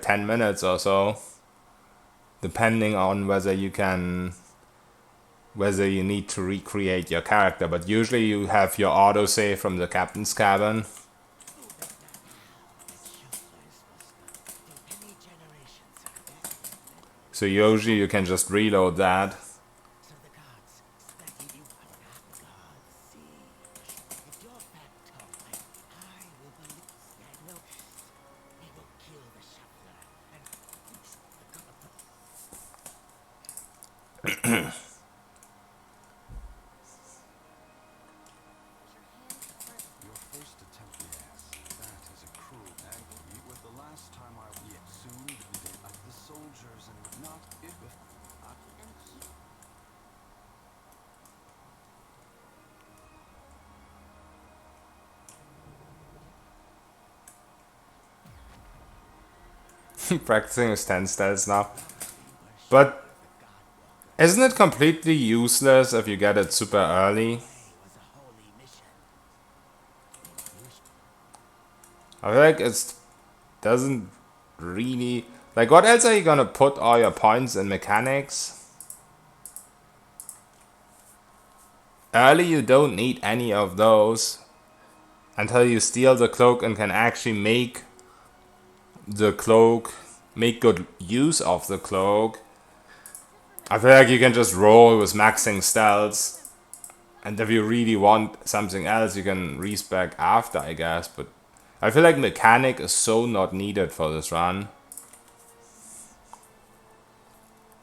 10 minutes or so, depending on whether you need to recreate your character. But usually you have your autosave from the captain's cabin. So usually you can just reload that. Practicing with 10 stats now. But isn't it completely useless if you get it super early? I feel like it doesn't really... Like, what else are you gonna put all your points in mechanics? Early you don't need any of those until you steal the cloak and can actually make the cloak, make good use of the cloak. I feel like you can just roll with maxing stealth, and if you really want something else you can respec after, I guess. But I feel like mechanic is so not needed for this run.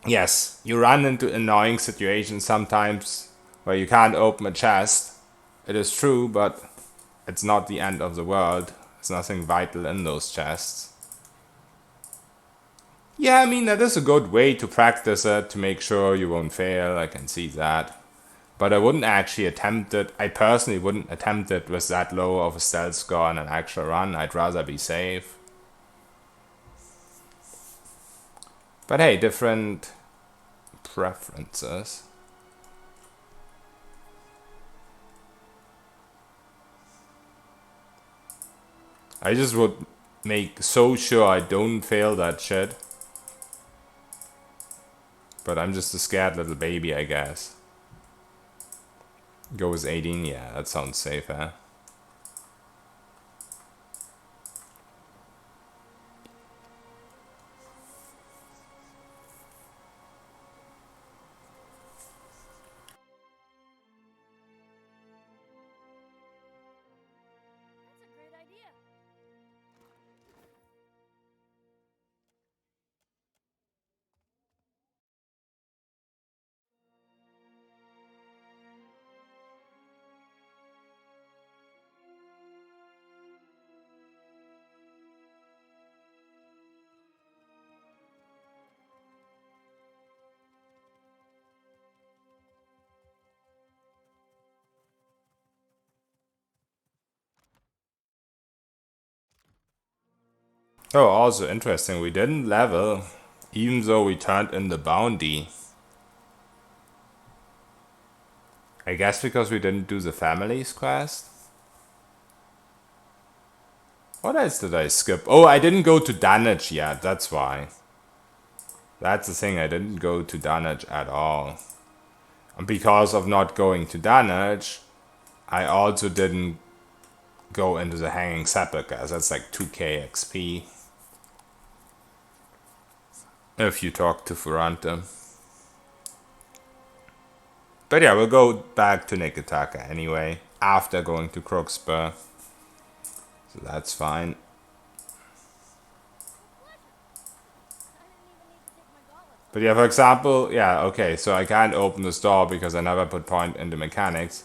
Yes, you run into annoying situations sometimes where you can't open a chest. It is true, but it's not the end of the world. There's nothing vital in those chests. Yeah, I mean, that is a good way to practice it, to make sure you won't fail, I can see that. But I wouldn't actually attempt it, I personally wouldn't attempt it with that low of a stealth score in an actual run. I'd rather be safe. But hey, different preferences. I just would make so sure I don't fail that shit. But I'm just a scared little baby, I guess. Go with 18, yeah, that sounds safe, eh? Oh, also interesting, we didn't level, even though we turned in the bounty. I guess because we didn't do the families quest? What else did I skip? Oh, I didn't go to Dunnage yet, that's why. That's the thing, I didn't go to Dunnage at all. And because of not going to Dunnage, I also didn't go into the Hanging Sepulchres. That's like 2k XP. If you talk to Ferrante. But yeah, we'll go back to Nikitaka anyway, after going to Crooksburg. So that's fine. But yeah, for example, yeah, okay, so I can't open this door because I never put point into mechanics.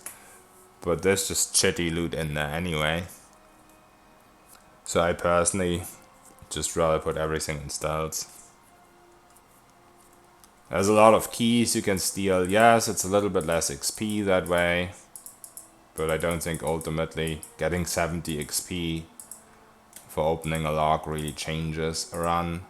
But there's just shitty loot in there anyway. So I personally just rather put everything in stealth. There's a lot of keys you can steal. Yes, it's a little bit less XP that way. But I don't think ultimately getting 70 XP for opening a lock really changes a run.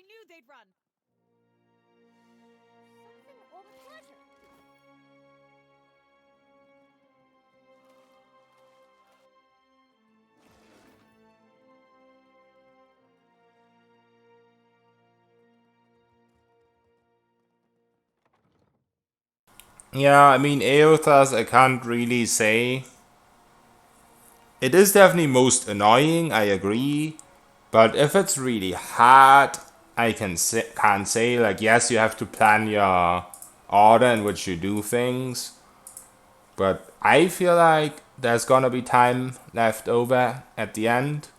knew they'd run. Something or pleasure. Yeah, I mean, Aothas, I can't really say. It is definitely most annoying, I agree. But if it's really hard, I can't say, like, yes, you have to plan your order in which you do things. But I feel like there's gonna be time left over at the end.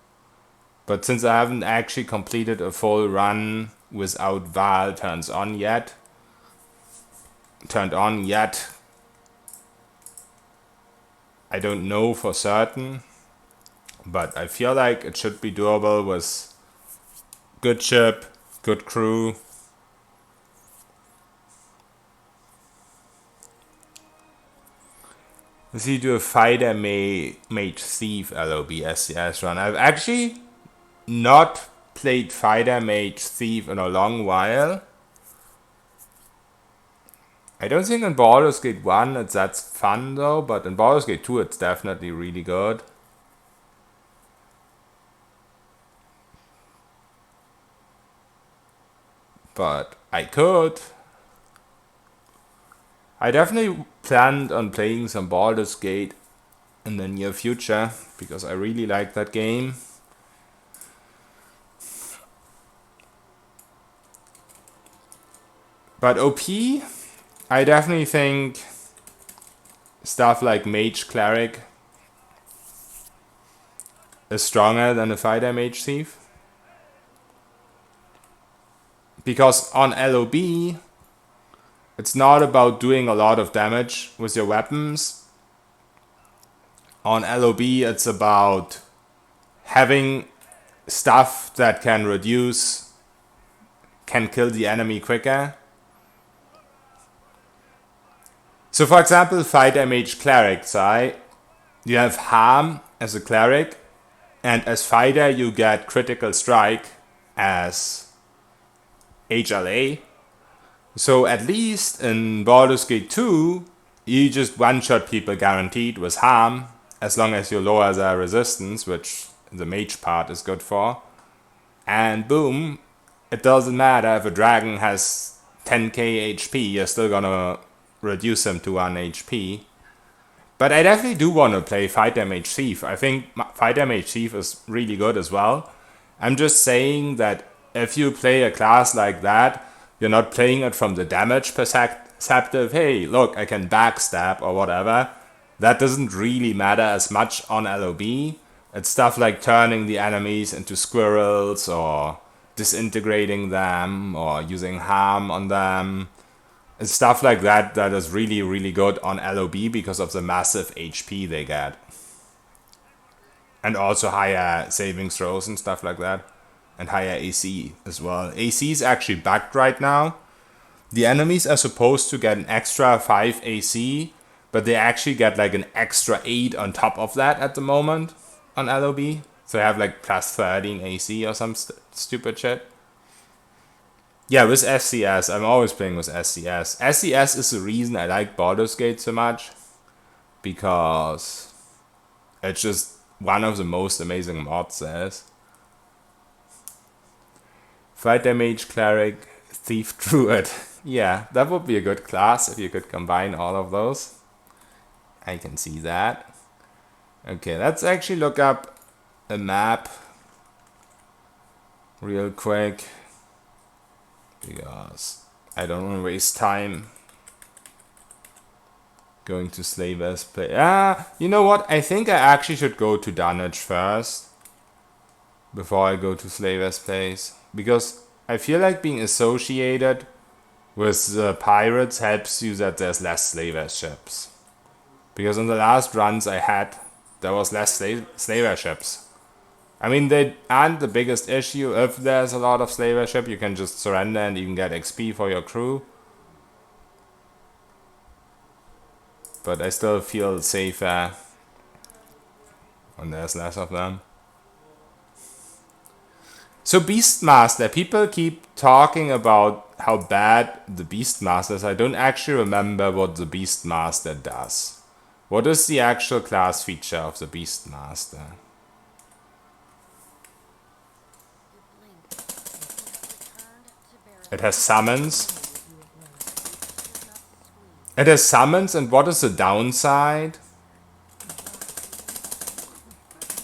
But since I haven't actually completed a full run without Val turned on yet, I don't know for certain. But I feel like it should be doable with good ship, good crew. Let's see, do a fighter mage thief LOB SCS run. I've actually not played fighter mage thief in a long while. I don't think in Baldur's Gate 1 it's that fun though, but in Baldur's Gate 2 it's definitely really good. But I could. I definitely planned on playing some Baldur's Gate in the near future because I really like that game. But OP, I definitely think stuff like Mage Cleric is stronger than a Fighter Mage Thief. Because on LOB, it's not about doing a lot of damage with your weapons. On LOB, it's about having stuff that can kill the enemy quicker. So for example, Fighter Mage Cleric side, you have harm as a cleric, and as fighter you get critical strike as HLA. So at least in Baldur's Gate 2, you just one-shot people guaranteed with harm, as long as you lower their resistance, which the mage part is good for. And boom, it doesn't matter if a dragon has 10k HP, you're still gonna reduce him to 1 HP. But I definitely do want to play Fighter Mage Thief. I think Fighter Mage Thief is really good as well. I'm just saying that if you play a class like that, you're not playing it from the damage perspective. Hey, look, I can backstab or whatever. That doesn't really matter as much on LOB. It's stuff like turning the enemies into squirrels or disintegrating them or using harm on them. It's stuff like that that is really, really good on LOB because of the massive HP they get. And also higher saving throws and stuff like that. And higher AC as well. AC is actually bugged right now. The enemies are supposed to get an extra 5 AC, but they actually get like an extra 8 on top of that at the moment on LOB. So they have like plus 13 AC or some stupid shit. Yeah, with SCS, I'm always playing with SCS. SCS is the reason I like Baldur's Gate so much, because it's just one of the most amazing mods there is. Fighter Mage Cleric, Thief Druid. Yeah, that would be a good class if you could combine all of those. I can see that. Okay, let's actually look up a map real quick, because I don't want to waste time going to Slaver's place. You know what? I think I actually should go to Dunnage first before I go to Slaver's place, because I feel like being associated with the pirates helps you that there's less slaver ships. Because in the last runs I had, there was less slaver ships. I mean, they aren't the biggest issue. If there's a lot of slaver ship, you can just surrender and even get XP for your crew. But I still feel safer when there's less of them. So Beastmaster, people keep talking about how bad the Beastmaster is. I don't actually remember what the Beastmaster does. What is the actual class feature of the Beastmaster? It has summons. It has summons, and what is the downside?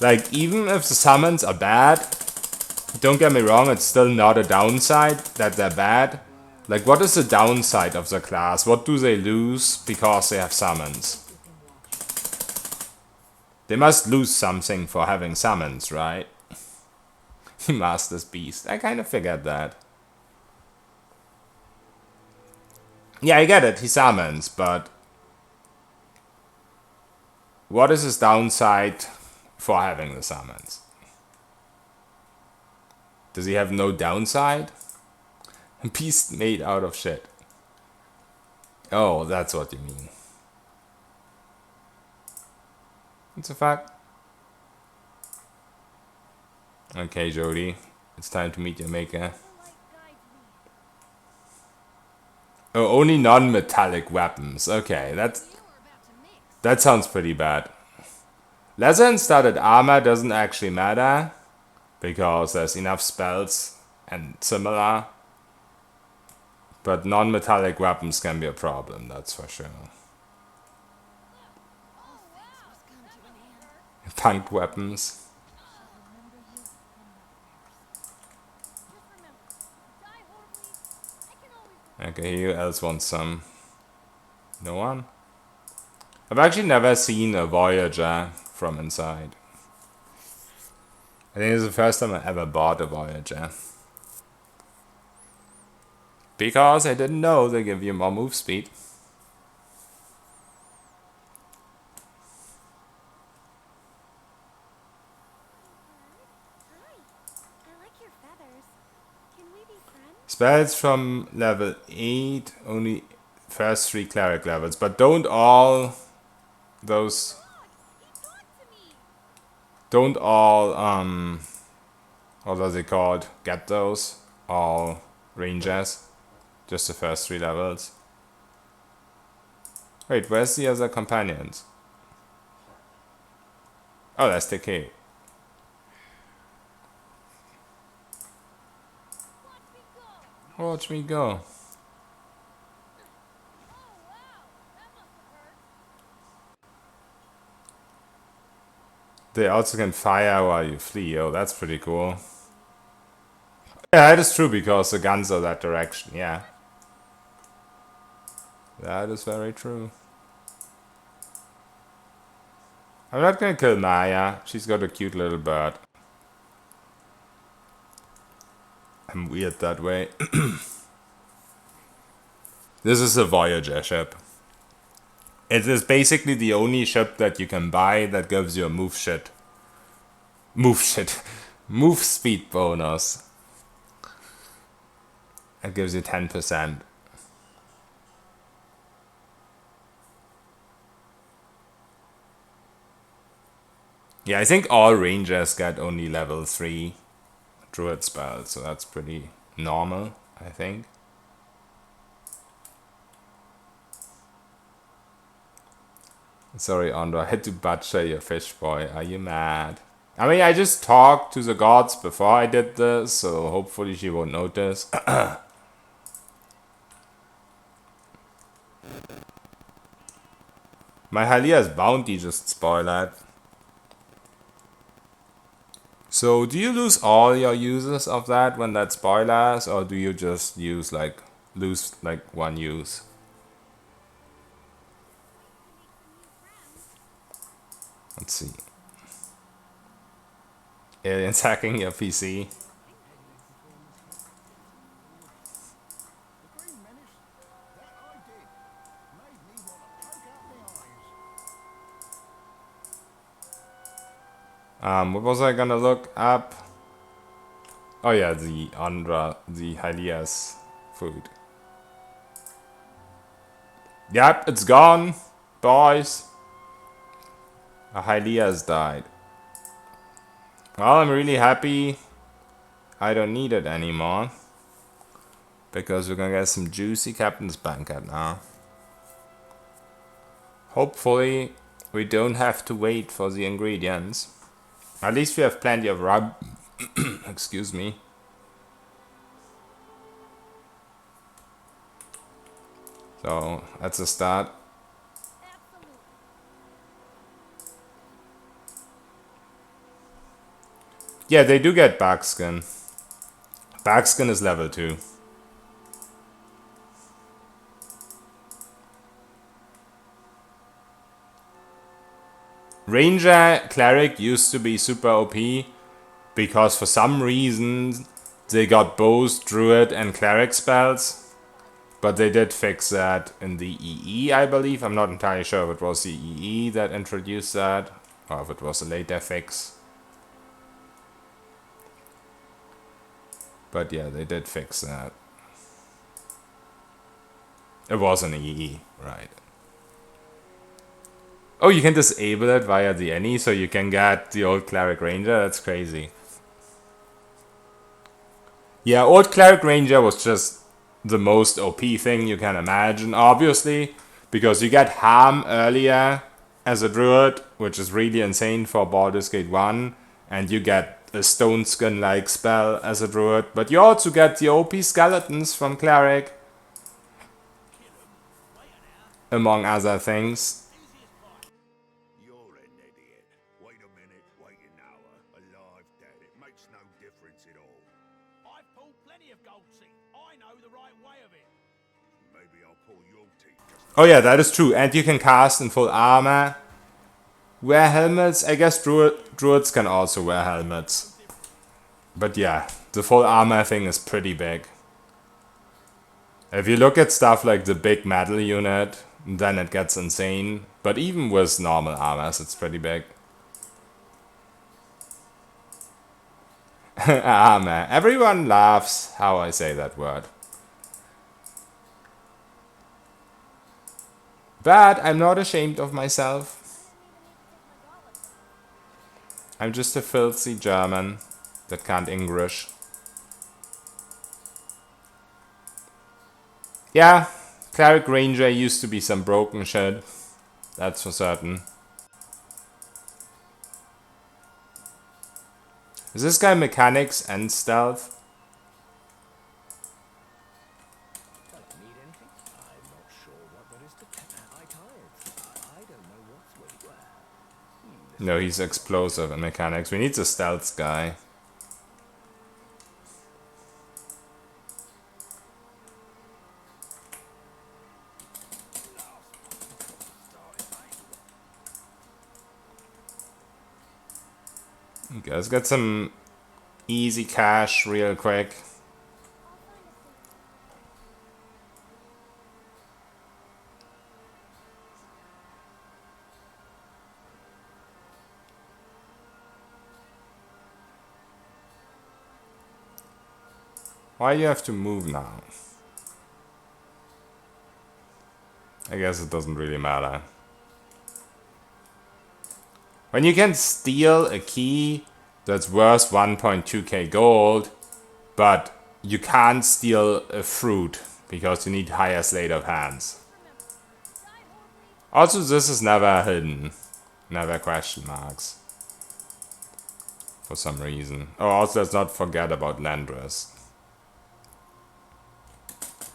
Like, even if the summons are bad, don't get me wrong, it's still not a downside that they're bad. Like, what is the downside of the class? What do they lose because they have summons? They must lose something for having summons, right? He masters beast. I kind of figured that. Yeah, I get it. He summons, but what is his downside for having the summons? Does he have no downside? Beast made out of shit. Oh, that's what you mean. It's a fact. Okay, Jody. It's time to meet your maker. Oh, only non-metallic weapons. Okay, that sounds pretty bad. Leather and studded armor doesn't actually matter, because there's enough spells and similar. But non-metallic weapons can be a problem, that's for sure. Punk weapons. Okay, who else wants some? No one? I've actually never seen a Voyager from inside. I think it's the first time I ever bought a Voyager. Because I didn't know they give you more move speed. Spells from level 8, only first 3 cleric levels, but don't all those... Don't all, what are they called? Get those? All rangers? Just the first 3 levels? Wait, where's the other companions? Oh, that's the key. Watch me go. They also can fire while you flee. Oh, that's pretty cool. Yeah, that is true because the guns are that direction, yeah. That is very true. I'm not gonna kill Maya. She's got a cute little bird. I'm weird that way. This is a Voyager ship. It is basically the only ship that you can buy that gives you a move speed bonus. It gives you 10%. Yeah, I think all rangers get only level 3 druid spells, so that's pretty normal, I think. Sorry, Andra, I had to butcher your fish boy. Are you mad? I mean, I just talked to the gods before I did this, so hopefully she won't notice. My Halia's bounty just spoiled. So, do you lose all your uses of that when that spoilers, or do you just lose like one use? Let's see. Aliens hacking your PC. What was I gonna look up? Oh yeah, the Hylia's food. Yep, it's gone, boys. A Hylia's died. Well, I'm really happy. I don't need it anymore. Because we're gonna get some juicy Captain's Banquet now. Hopefully, we don't have to wait for the ingredients. At least we have plenty of rub. Excuse me. So, that's a start. Absolutely. Yeah, they do get Backskin. Backskin is level 2. Ranger Cleric used to be super OP because for some reason they got both Druid and Cleric spells. But they did fix that in the EE, I believe. I'm not entirely sure if it was the EE that introduced that or if it was a later fix. But yeah, they did fix that. It was an EE, right. Oh, you can disable it via the any, so you can get the old Cleric Ranger? That's crazy. Yeah, old Cleric Ranger was just the most OP thing you can imagine, obviously. Because you get harm earlier as a druid, which is really insane for Baldur's Gate 1. And you get a stone skin-like spell as a druid. But you also get the OP skeletons from Cleric. Among other things. You're an idiot. Wait a minute, wait an hour. Alive, dead, it makes no difference at all. I've pulled plenty of gold teeth. I know the right way of it. Maybe I'll pull your teeth just... Oh yeah, that is true. And you can cast in full armor. Wear helmets. I guess druids can also wear helmets. But yeah, the full armor thing is pretty big. If you look at stuff like the big metal unit, then it gets insane. But even with normal armors, it's pretty big. Armor. Everyone laughs how I say that word. But I'm not ashamed of myself. I'm just a filthy German that can't English. Yeah, Cleric Ranger used to be some broken shit. That's for certain. Is this guy mechanics and stealth? Need anything? I'm not sure what there is to I tired. I don't know what's where. No, he's explosive and mechanics. We need the stealth guy. Okay, let's get some easy cash real quick. Why do you have to move now? I guess it doesn't really matter. When you can steal a key that's worth 1.2k gold, but you can't steal a fruit because you need higher slate of hands. Also, this is never hidden. Never question marks. For some reason. Oh, also let's not forget about Landris.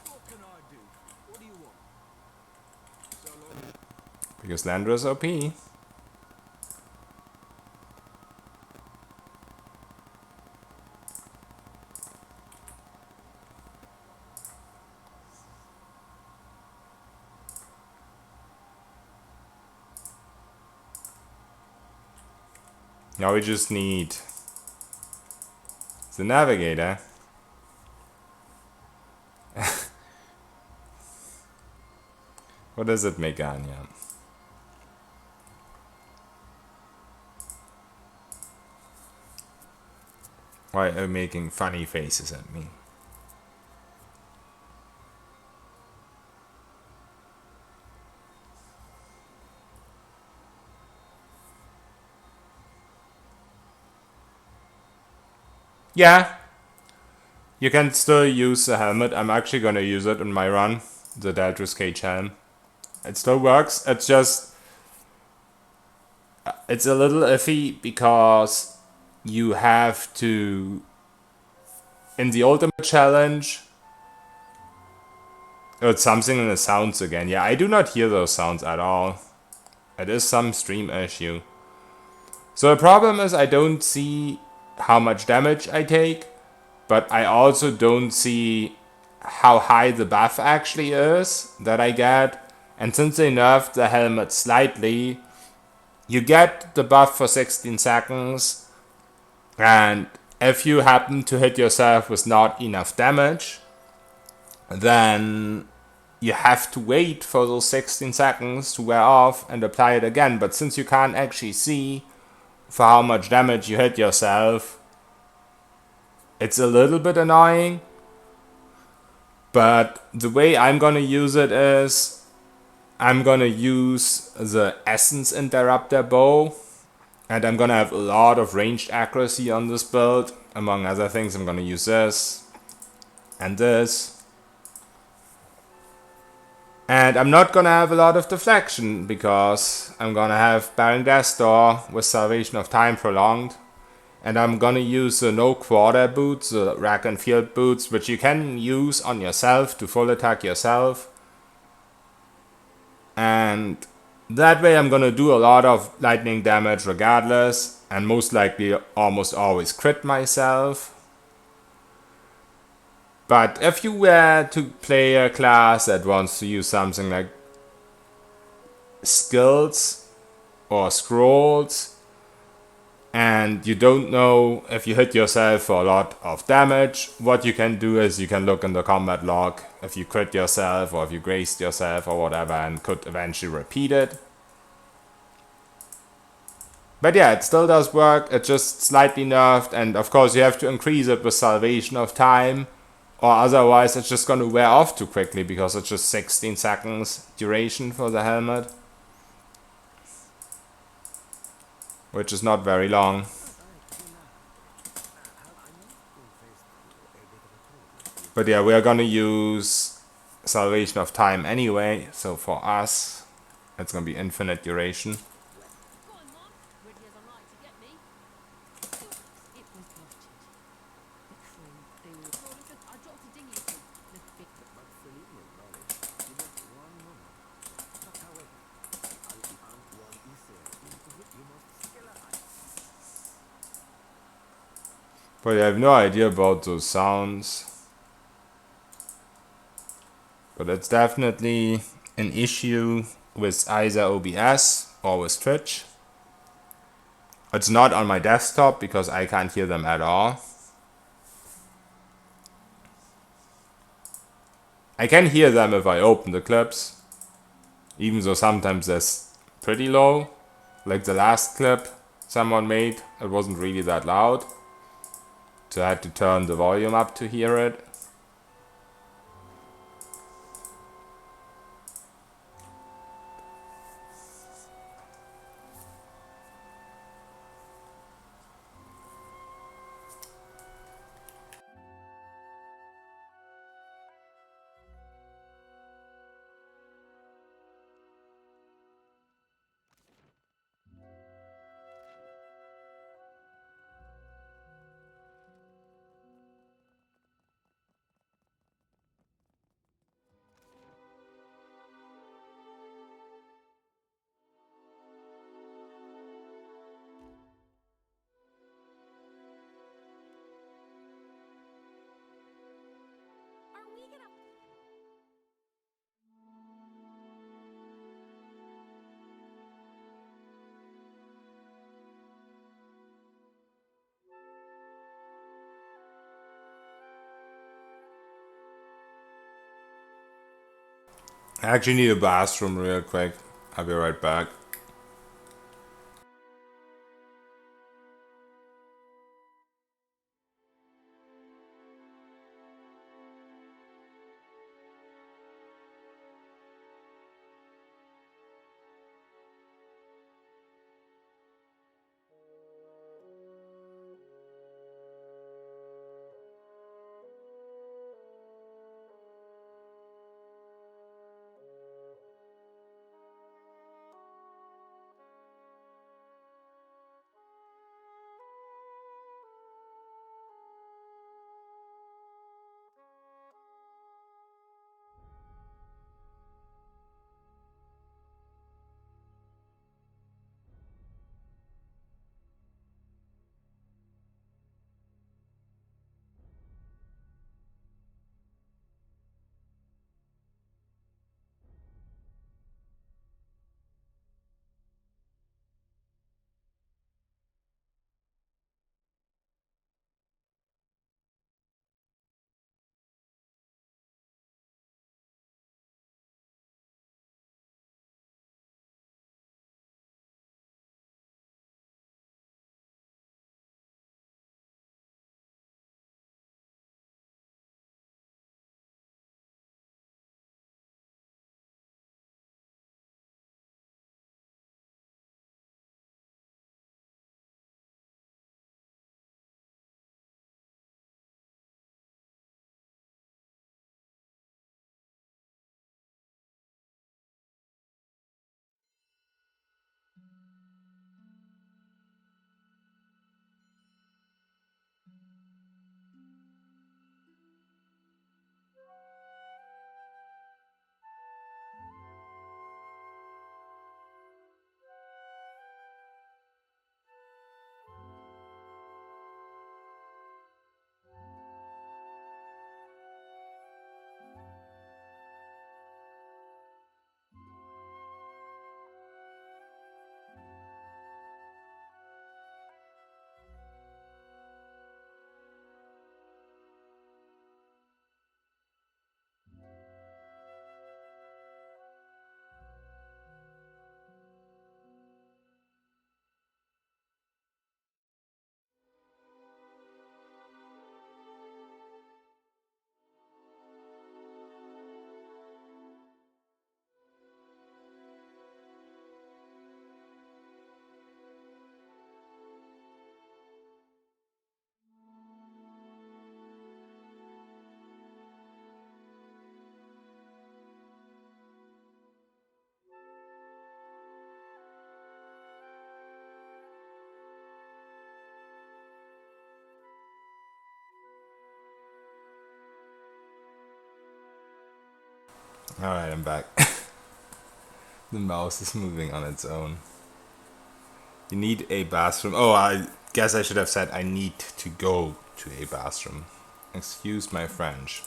What can I do? What do you want? So long. Because Landris OP. Now we just need the navigator. What is it, Megania? Why are you making funny faces at me? Yeah, You can still use the helmet. I'm actually gonna use it in my run, the Deltrus Cage helm. It still works. It's just it's a little iffy because you have to in the ultimate challenge. Oh, it's something in the sounds again. Yeah, I do not hear those sounds at all. It is some stream issue. So the problem is I don't see how much damage I take, but I also don't see how high the buff actually is that I get. And since they nerfed the helmet slightly, you get the buff for 16 seconds, and if you happen to hit yourself with not enough damage, then you have to wait for those 16 seconds to wear off and apply it again. But since you can't actually see for how much damage you hit yourself, it's a little bit annoying. But the way I'm gonna use it is I'm gonna use the Essence Interrupter bow, and I'm gonna have a lot of ranged accuracy on this build. Among other things, I'm gonna use this and this. And I'm not gonna have a lot of deflection because I'm gonna have Baron Death's Door with Salvation of Time prolonged. And I'm gonna use the no quarter boots, the rack and field boots, which you can use on yourself to full attack yourself. And that way I'm gonna do a lot of lightning damage regardless, and most likely almost always crit myself. But if you were to play a class that wants to use something like skills or scrolls, and you don't know if you hit yourself for a lot of damage, what you can do is you can look in the combat log if you crit yourself or if you graced yourself or whatever, and could eventually repeat it. But yeah, it still does work. It's just slightly nerfed, and of course you have to increase it with Salvation of Time, or otherwise it's just going to wear off too quickly because it's just 16 seconds duration for the helmet, which is not very long. But yeah, we are gonna use Salvation of Time anyway, so for us, it's gonna be infinite duration. Go on, Mom. Ready as I like to get me. It was busted. The crew, they were... Oh, listen, I dropped a dinghy too. The big... But freely acknowledge you make one woman. But however, I'll one Isir, into which you must skill a But I have no idea about those sounds. But it's definitely an issue with either OBS or with Twitch. It's not on my desktop because I can't hear them at all. I can hear them if I open the clips, even though sometimes they're pretty low. Like the last clip someone made, it wasn't really that loud, so I had to turn the volume up to hear it. Are we gonna... I actually need a bathroom real quick. I'll be right back. Alright, I'm back. The mouse is moving on its own. You need a bathroom. Oh, I guess I should have said I need to go to a bathroom. Excuse my French.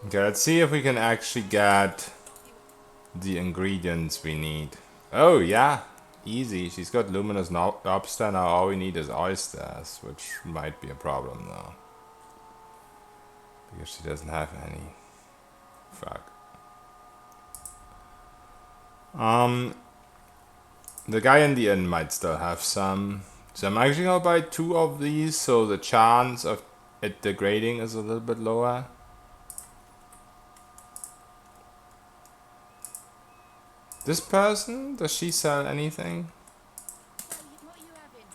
Okay, let's see if we can actually get the ingredients we need. Oh, yeah. Easy. She's got luminous lobster. Now all we need is oysters, which might be a problem though. Because she doesn't have any. Fuck. The guy in the inn might still have some. So I'm actually gonna buy 2 of these, so the chance of it degrading is a little bit lower. This person, does she sell anything? What are you having?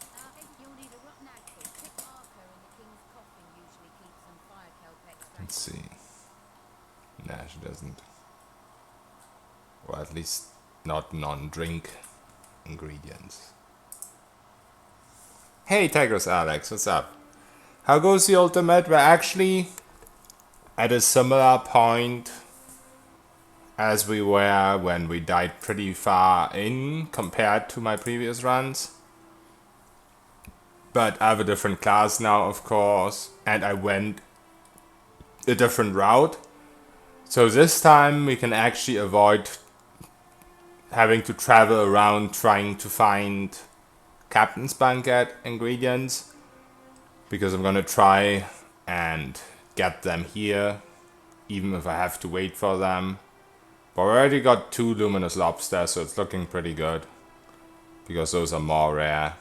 You'll need a rotten agate. Thick marker in the king's coffin usually keeps some fire kelp extract. Let's see. Nah, she doesn't. Or at least not non-drink ingredients. Hey Tigris Alex, what's up? How goes the ultimate? We're actually at a similar point as we were when we died pretty far in compared to my previous runs. But I have a different class now, of course, and I went a different route. So this time we can actually avoid having to travel around trying to find Captain's Banquet ingredients, because I'm gonna try and get them here, even if I have to wait for them. But I already got 2 luminous lobsters, so it's looking pretty good, because those are more rare.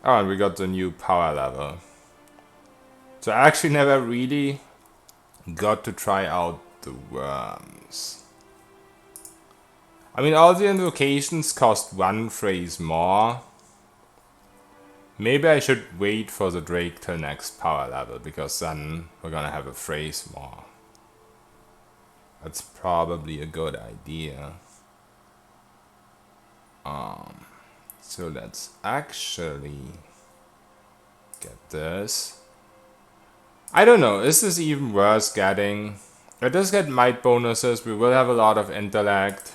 Oh, and we got the new power level. So I actually never really got to try out the worms. I mean, all the invocations cost 1 phrase more. Maybe I should wait for the Drake till next power level, because then we're gonna have a phrase more. That's probably a good idea. So let's actually get this. I don't know, is this even worth getting? It does get might bonuses, we will have a lot of intellect.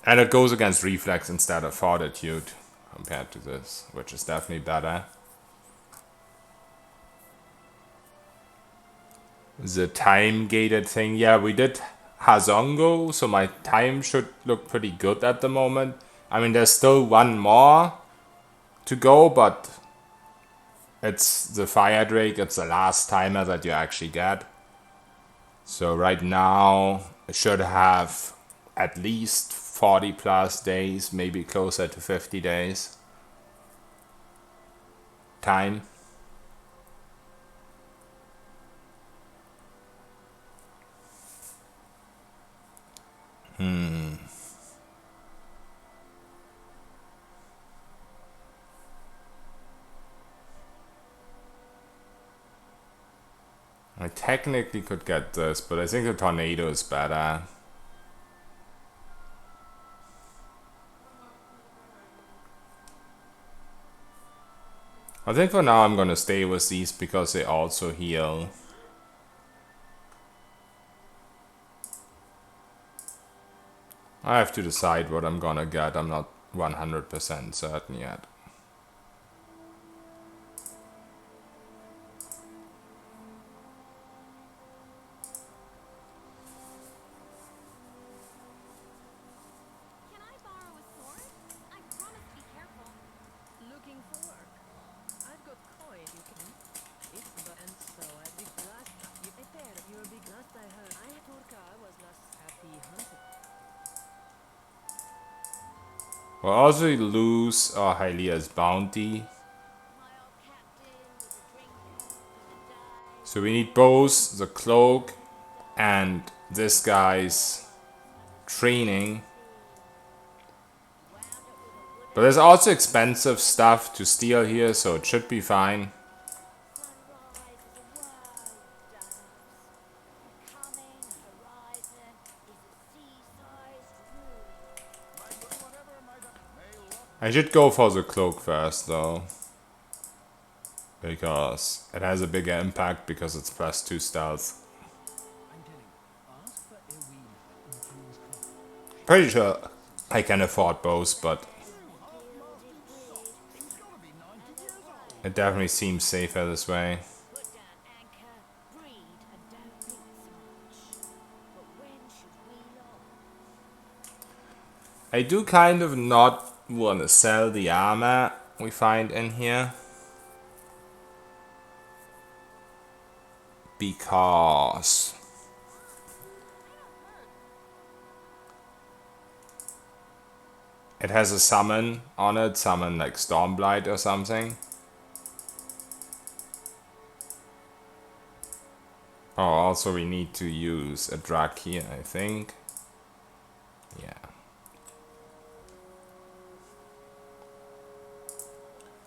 And it goes against reflex instead of fortitude compared to this, which is definitely better. The time gated thing, yeah, we did Hazongo, so my time should look pretty good at the moment. I mean, there's still 1 more to go, but it's the Fire Drake, it's the last timer that you actually get. So right now, it should have at least 40 plus days, maybe closer to 50 days. Time. I technically could get this, but I think the tornado is better. I think for now I'm gonna stay with these because they also heal. I have to decide what I'm gonna get. I'm not 100% certain yet. Can I borrow a sword? I promise to be careful. Looking for work. I've got coin you can. It's but and so I'd be glad you there. You'll be glad I heard. I Turka was last happy hunting. We'll also lose Hylia's bounty. My old captain was a drinker, gonna die. So we need both the cloak and this guy's training. But there's also expensive stuff to steal here, so it should be fine. Sunrise is a world, doves. Coming horizon is a sea-sized room. Might do whatever I should go for the cloak first though. Because it has a bigger impact because it's +2 stealth. I'm telling you, ask for Erwin. Pretty sure I can afford both, but it definitely seems safer this way. Put down anchor, breed, and don't eat so much. But when should we lock? I do kind of not want to sell the armor we find in here. Because it has a summon on it, summon like Stormblight or something. Oh, also we need to use a drug here, I think. Yeah.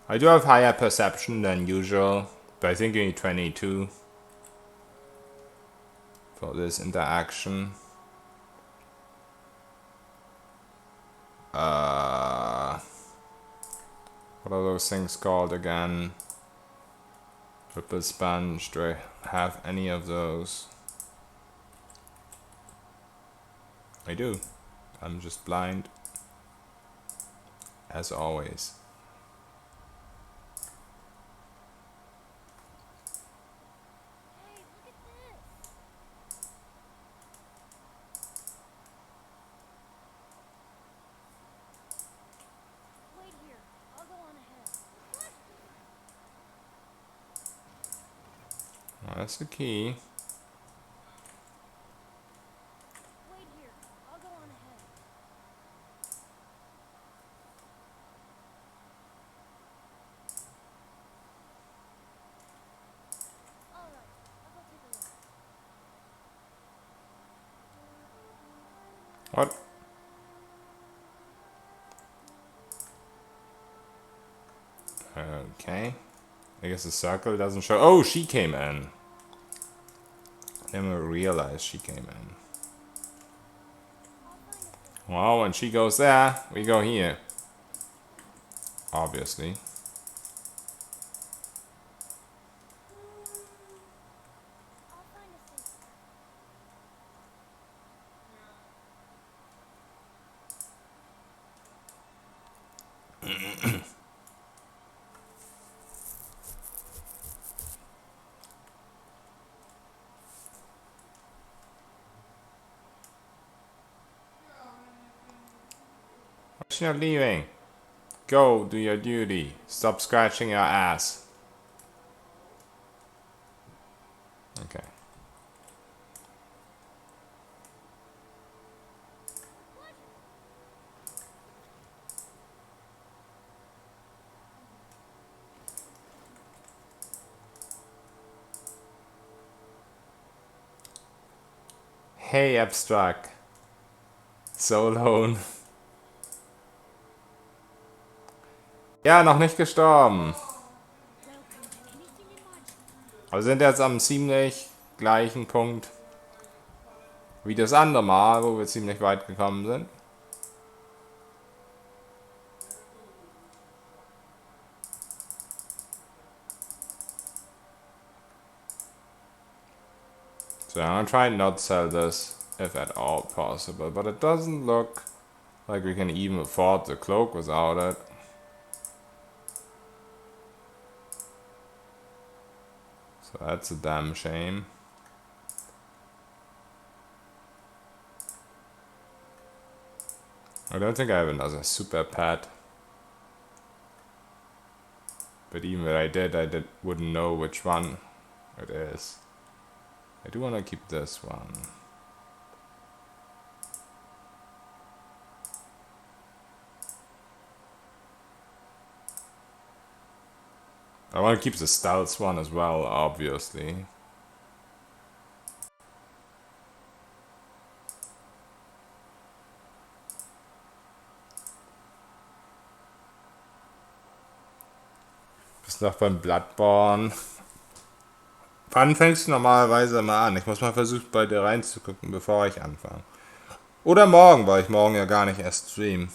I do have higher perception than usual, but I think you need 22 for this interaction. What are those things called again? Triple sponge. Do I have any of those? I do. I'm just blind. As always. Hey, look at this. Wait here. I'll go on ahead. What? Oh, that's the key. Wait here. I'll go on ahead. All right. I'll go take a look. What? Okay. I guess the circle doesn't show. Oh, she came in. I never realized she came in. Well, when she goes there, we go here. Obviously. I'll find a safe spot. Why's she not leaving? Go, do your duty. Stop scratching your ass. Okay. Hey, Abstract. So alone. Ja, noch nicht gestorben. Wir sind jetzt am ziemlich gleichen Punkt wie das andere Mal, wo wir ziemlich weit gekommen sind. So I'm gonna try and not sell this, if at all possible, but it doesn't look like we can even afford the cloak without it. So that's a damn shame. I don't think I have another super pet. But even if I did, wouldn't know which one it is. I do want to keep this one. I want to keep the stealth one as well, obviously. Bis noch beim Bloodborne. Wann fängst du normalerweise mal an? Ich muss mal versuchen, bei dir reinzugucken, bevor ich anfange. Oder morgen, weil ich morgen ja gar nicht erst stream.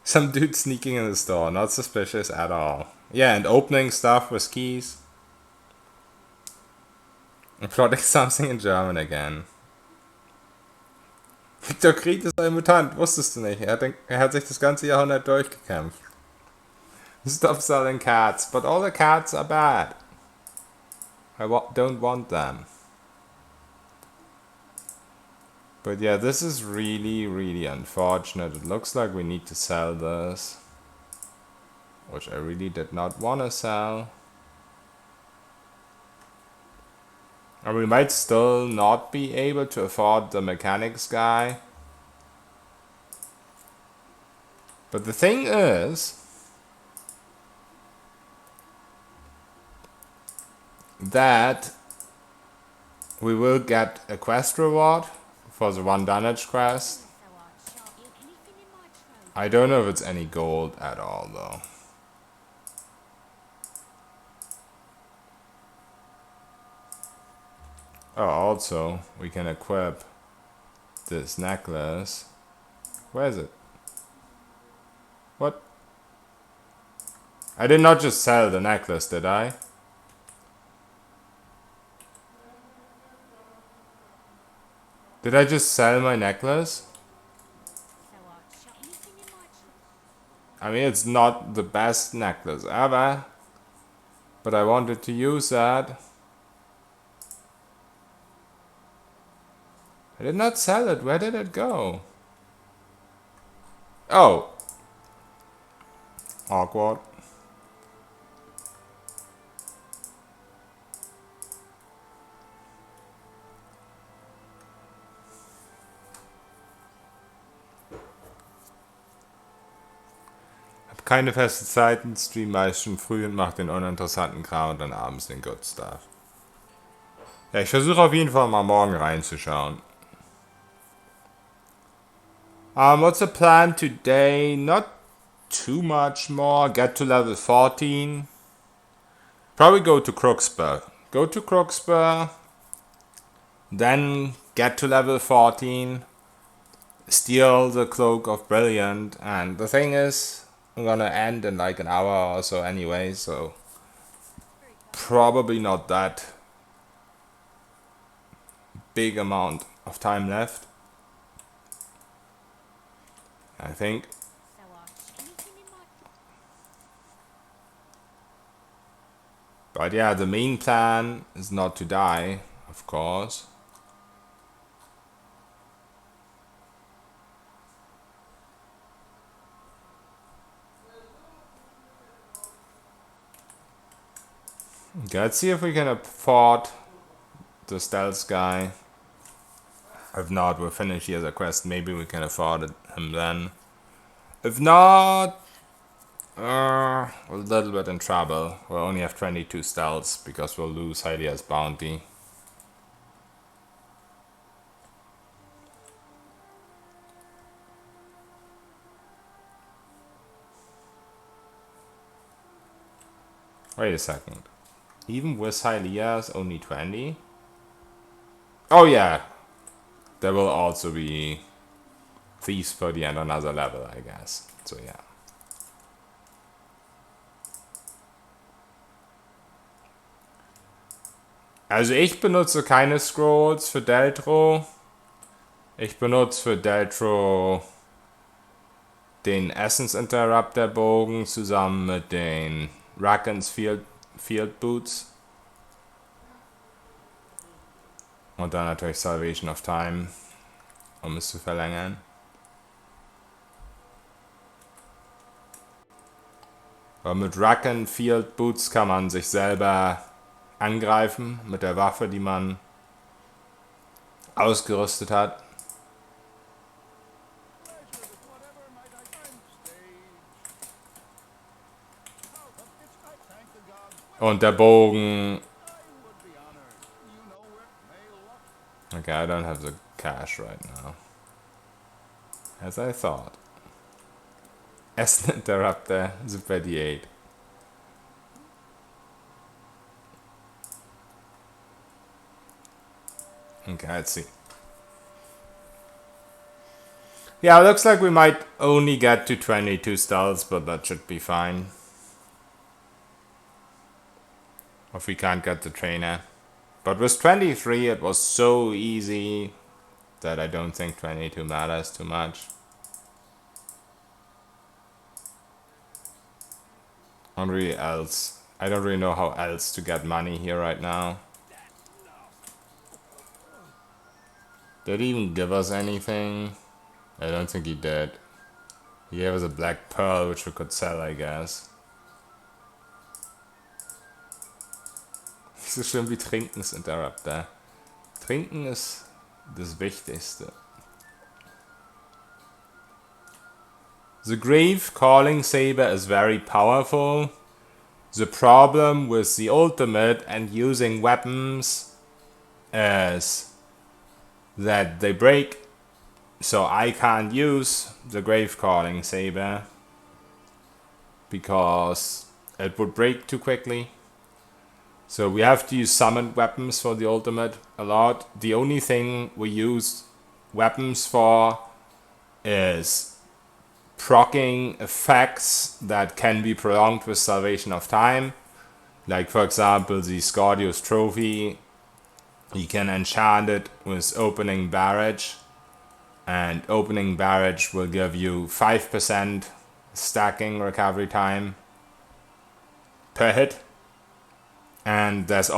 Some dude sneaking in the store, not suspicious at all. Yeah, and opening stuff with keys. And plotting something in German again. Viktor Krieg ist ein Mutant, wusstest du nicht. Er hat sich das ganze Jahrhundert durchgekämpft. Stop selling cats, but all the cats are bad. I don't want them. But yeah, this is really, really unfortunate. It looks like we need to sell this. Which I really did not want to sell. And we might still not be able to afford the mechanics guy. But the thing is that we will get a quest reward for the one Dunnage quest. I don't know if it's any gold at all though. Oh, also, we can equip this necklace. Where is it? What? I did not just sell the necklace, did I? Did I just sell my necklace? I mean, it's not the best necklace ever, but I wanted to use that. I did not sell it. Where did it go? Oh. Awkward. Hab keine feste Zeiten, stream meist schon früh und mach den uninteressanten Kram und dann abends den Good Stuff. Ja, ich versuche auf jeden Fall mal morgen reinzuschauen. What's the plan today? Not too much more. Get to level 14. Probably go to Crooksburg. Go to Crooksburg. Then get to level 14. Steal the Cloak of Brilliant. And the thing is, I'm gonna end in like an hour or so anyway, so probably not that big amount of time left, I think. But yeah, the main plan is not to die, of course. Okay, let's see if we can afford the stealth guy. If not, we'll finish here the quest. Maybe we can afford him then. If not, we're a little bit in trouble. We'll only have 22 stealths because we'll lose Hylia's bounty. Wait a second. Even with Hylia's only 20? Oh yeah. There will also be Thieves for the end another level, I guess. So yeah. Also ich benutze keine Scrolls für Deltro. Ich benutze für Deltro den Essence Interrupter Bogen zusammen mit den Rackens Field Boots. Und dann natürlich Salvation of Time, um es zu verlängern. Aber mit Racken Field Boots kann man sich selber angreifen mit der Waffe, die man ausgerüstet hat. Und der Bogen. Okay, I don't have the cash right now. As I thought. Essen Interrupter, Super D8. Okay, let's see. Yeah, looks like we might only get to 22 stalls, but that should be fine. If we can't get the trainer. But with 23 it was so easy that I don't think 22 matters too much. I don't really know how else to get money here right now. Did he even give us anything? I don't think he did. He gave us a black pearl, which we could sell, I guess. So schlimm wie Trinken ist Interrupter. Trinken ist das Wichtigste. The Grave Calling Saber is very powerful. The problem with the ultimate and using weapons is that they break. So I can't use the Grave Calling Saber because it would break too quickly. So we have to use summoned weapons for the ultimate a lot. The only thing we use weapons for is proccing effects that can be prolonged with Salvation of Time. Like for example the Scordius Trophy. You can enchant it with Opening Barrage. And Opening Barrage will give you 5% stacking recovery time per hit. And there's